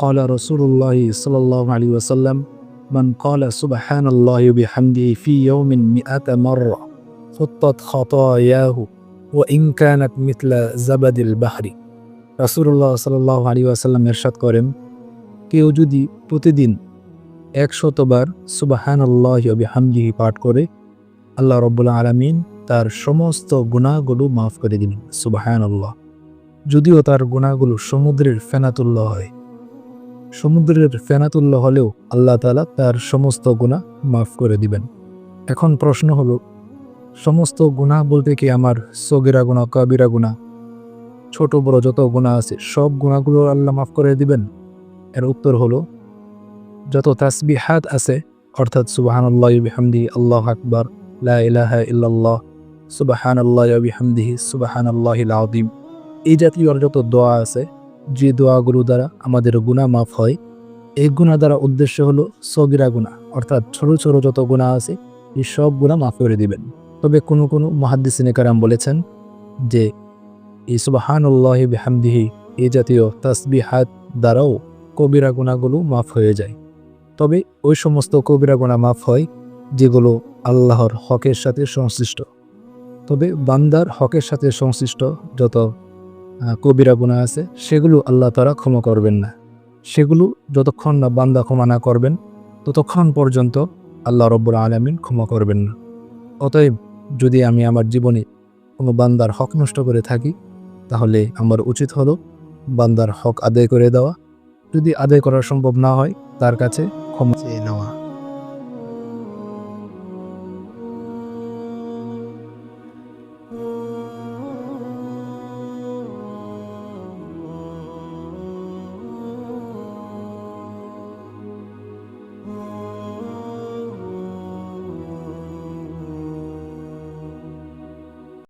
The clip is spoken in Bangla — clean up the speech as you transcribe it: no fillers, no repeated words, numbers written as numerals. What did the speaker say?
قال رسول الله صلى الله عليه وسلم من قال سبحان الله وبحمده في يوم 100 مرة حطت خطاياه وإن كانت مثل زبد البحر। রাসূলুল্লাহ সাল্লাল্লাহু আলাইহি ওয়াসাল্লাম ইরশাদ করেন, কেউ যদি প্রতিদিন 100 বার সুবহানাল্লাহি ওয়া বিহামদিহি পাঠ করে, আল্লাহ রাব্বুল আলামিন তার সমস্ত গুনাহগুলো মাফ করে দিবেন। সুবহানাল্লাহ। যদিও তার গুনাহগুলো সমুদ্রের ফেনাতুল্য হয়, সমুদ্রের ফেনাতুল্য হলেও আল্লাহ তাআলা তার সমস্ত গুনাহ মাফ করে দিবেন। এখন প্রশ্ন হলো, সমস্ত গুনাহ বলতে কি আমার সগীরা গুনাহ, কাবিরা গুনাহ, ছোট বড় যত গুনাহ আছে সব গুনাহগুলো আল্লাহ মাফ করে দিবেন? এর উত্তর হলো, যত তাসবিহাত আছে অর্থাৎ সুবহানাল্লাহি ওয়া বিহামদিহি, আল্লাহু আকবার, লা ইলাহা ইল্লাল্লাহ, সুবহানাল্লাহি ওয়া বিহামদিহি, সুবহানাল্লাহিল আযীম, এই জাতীয় যত দোয়া আছে, যে দোয়াগুলো দ্বারা আমাদের গুনাহ মাফ হয়, এই গুনাহ দ্বারা উদ্দেশ্য হলো সগীরা গুনাহ অর্থাৎ ছোট ছোট যত গুনাহ আছে এই সব গুনাহ মাফ করে দিবেন। তবে কোনো কোনো মুহাদ্দিসিনে কেরাম বলেছেন যে এই সুবহানাল্লাহি বিহামদিহি এই জাতীয় তাসবিহাত দ্বারাও কবিরা গুনাহগুলো মাফ হয়ে যায়। তবে ওই সমস্ত কবিরা গুনাহ মাফ হয় যেগুলো আল্লাহর হকের সাথে সংশ্লিষ্ট। তবে বান্দার হকের সাথে সংশ্লিষ্ট যত কবিরা গুনাহ আছে সেগুলো আল্লাহ তাআলা ক্ষমা করবেন না। সেগুলো যতক্ষণ না বান্দা ক্ষমা না করবেন ততক্ষণ পর্যন্ত আল্লাহ রাব্বুল আলামিন ক্ষমা করবেন না। অতএব যদি আমি আমার জীবনে কোনো বান্দার হক নষ্ট করে থাকি, তাহলে আমার উচিত হলো বান্দার হক আদায় করে দেওয়া। যদি আদায় করা সম্ভব না হয়, তার কাছে ক্ষমা চেয়ে নেওয়া।